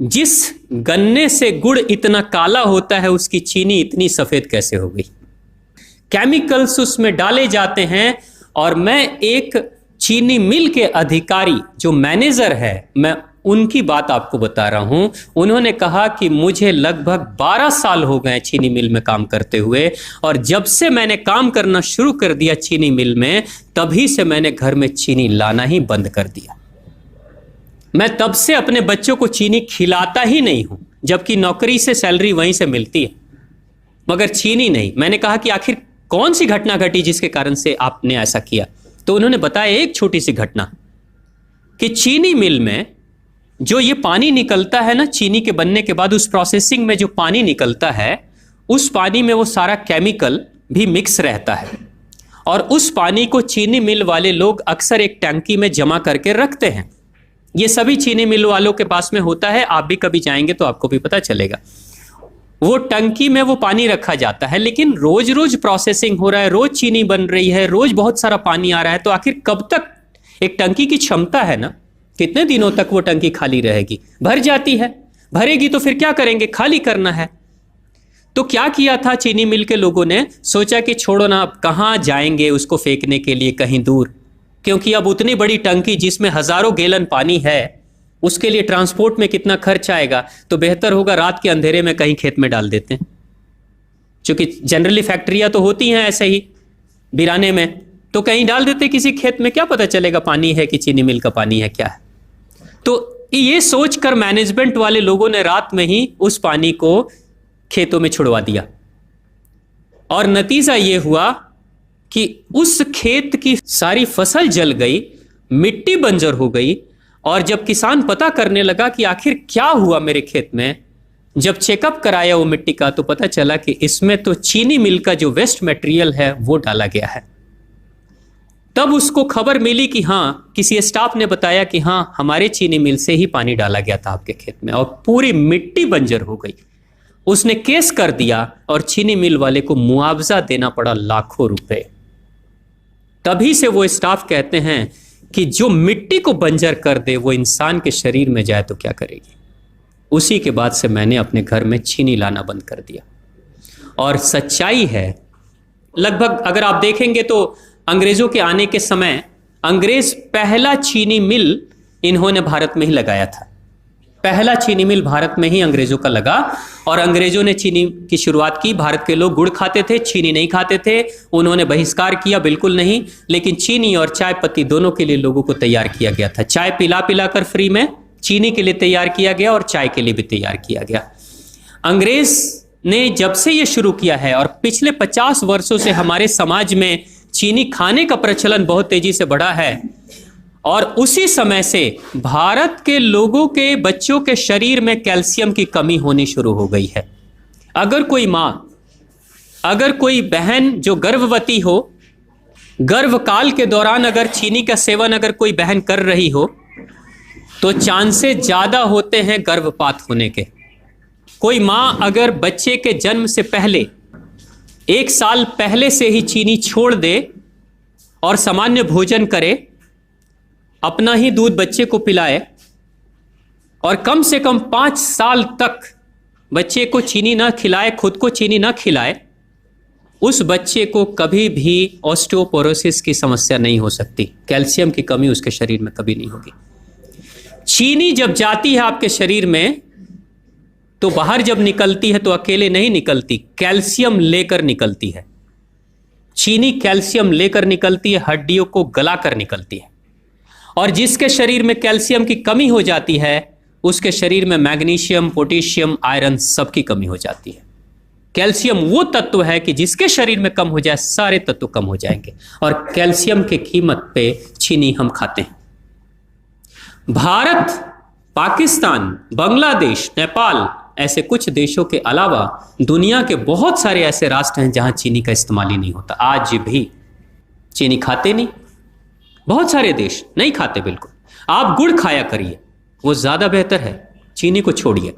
जिस गन्ने से गुड़ इतना काला होता है उसकी चीनी इतनी सफेद कैसे हो गई? केमिकल्स उसमें डाले जाते हैं। और मैं एक चीनी मिल के अधिकारी जो मैनेजर है, मैं उनकी बात आपको बता रहा हूं। उन्होंने कहा कि मुझे लगभग 12 साल हो गए चीनी मिल में काम करते हुए, और जब से मैंने काम करना शुरू कर दिया चीनी मिल में, तभी से मैंने घर में चीनी लाना ही बंद कर दिया। मैं तब से अपने बच्चों को चीनी खिलाता ही नहीं हूं, जबकि नौकरी से सैलरी वहीं से मिलती है, मगर चीनी नहीं। मैंने कहा कि आखिर कौन सी घटना घटी जिसके कारण से आपने ऐसा किया? तो उन्होंने बताया एक छोटी सी घटना कि चीनी मिल में जो ये पानी निकलता है ना, चीनी के बनने के बाद उस प्रोसेसिंग में जो पानी निकलता है, उस पानी में वो सारा केमिकल भी मिक्स रहता है, और उस पानी को चीनी मिल वाले लोग अक्सर एक टंकी में जमा करके रखते हैं। ये सभी चीनी मिल वालों के पास में होता है, आप भी कभी जाएंगे तो आपको भी पता चलेगा। वो टंकी में वो पानी रखा जाता है, लेकिन रोज रोज प्रोसेसिंग हो रहा है, रोज चीनी बन रही है, रोज बहुत सारा पानी आ रहा है, तो आखिर कब तक? एक टंकी की क्षमता है ना, कितने दिनों तक वो टंकी खाली रहेगी? भर जाती है, भरेगी तो फिर क्या करेंगे? खाली करना है। तो क्या किया था चीनी मिल के लोगों ने? सोचा कि छोड़ो ना, अब कहां जाएंगे उसको फेंकने के लिए कहीं दूर, क्योंकि अब उतनी बड़ी टंकी जिसमें हजारों गैलन पानी है, उसके लिए ट्रांसपोर्ट में कितना खर्च आएगा, तो बेहतर होगा रात के अंधेरे में कहीं खेत में डाल देते हैं। क्योंकि जनरली फैक्ट्रियां तो होती हैं ऐसे ही बिराने में, तो कहीं डाल देते किसी खेत में, क्या पता चलेगा पानी है कि चीनी मिल का पानी है क्या है। तो ये सोचकर मैनेजमेंट वाले लोगों ने रात में ही उस पानी को खेतों में छुड़वा दिया, और नतीजा ये हुआ कि उस खेत की सारी फसल जल गई, मिट्टी बंजर हो गई। और जब किसान पता करने लगा कि आखिर क्या हुआ मेरे खेत में, जब चेकअप कराया वो मिट्टी का, तो पता चला कि इसमें तो चीनी मिल का जो वेस्ट मटेरियल है वो डाला गया है। तब उसको खबर मिली कि हाँ, किसी स्टाफ ने बताया कि हाँ, हमारे चीनी मिल से ही पानी डाला गया था आपके खेत में, और पूरी मिट्टी बंजर हो गई। उसने केस कर दिया और चीनी मिल वाले को मुआवजा देना पड़ा लाखों रुपए। तभी से वो स्टाफ कहते हैं कि जो मिट्टी को बंजर कर दे वो इंसान के शरीर में जाए तो क्या करेगी। उसी के बाद से मैंने अपने घर में चीनी लाना बंद कर दिया। और सच्चाई है, लगभग अगर आप देखेंगे तो अंग्रेजों के आने के समय अंग्रेज पहला चीनी मिल इन्होंने भारत में ही लगाया था। पहला चीनी मिल भारत में ही अंग्रेजों का लगा, और अंग्रेजों ने चीनी की शुरुआत की। भारत के लोग गुड़ खाते थे, चीनी नहीं खाते थे, उन्होंने बहिष्कार किया, बिल्कुल नहीं। लेकिन चीनी और चाय पत्ती दोनों के लिए लोगों को तैयार किया गया था। चाय पिला पिला कर फ्री में चीनी के लिए तैयार किया गया, और चाय के लिए भी तैयार किया गया। अंग्रेज ने जब से ये शुरू किया है, और पिछले 50 वर्षों से हमारे समाज में चीनी खाने का प्रचलन बहुत तेजी से बढ़ा है, और उसी समय से भारत के लोगों के बच्चों के शरीर में कैल्शियम की कमी होनी शुरू हो गई है। अगर कोई माँ, अगर कोई बहन जो गर्भवती हो, गर्भकाल के दौरान अगर चीनी का सेवन अगर कोई बहन कर रही हो, तो चांसेस ज्यादा होते हैं गर्भपात होने के। कोई माँ अगर बच्चे के जन्म से पहले 1 साल पहले से ही चीनी छोड़ दे और सामान्य भोजन करे, अपना ही दूध बच्चे को पिलाए, और कम से कम 5 साल तक बच्चे को चीनी ना खिलाए, खुद को चीनी ना खिलाए, उस बच्चे को कभी भी ऑस्टियोपोरोसिस की समस्या नहीं हो सकती। कैल्शियम की कमी उसके शरीर में कभी नहीं होगी। चीनी जब जाती है आपके शरीर में, तो बाहर जब निकलती है तो अकेले नहीं निकलती, कैल्शियम लेकर निकलती है। चीनी कैल्शियम लेकर निकलती है, हड्डियों को गलाकर निकलती है। और जिसके शरीर में कैल्शियम की कमी हो जाती है, उसके शरीर में मैग्नीशियम, पोटेशियम, आयरन सबकी कमी हो जाती है। कैल्शियम वो तत्व है कि जिसके शरीर में कम हो जाए, सारे तत्व कम हो जाएंगे, और कैल्शियम की कीमत पे चीनी हम खाते हैं। भारत, पाकिस्तान, बांग्लादेश, नेपाल, ऐसे कुछ देशों के अलावा दुनिया के बहुत सारे ऐसे राष्ट्र हैं जहां चीनी का इस्तेमाल ही नहीं होता। आज भी चीनी खाते नहीं, बहुत सारे देश नहीं खाते बिल्कुल। आप गुड़ खाया करिए, वो ज्यादा बेहतर है, चीनी को छोड़िए।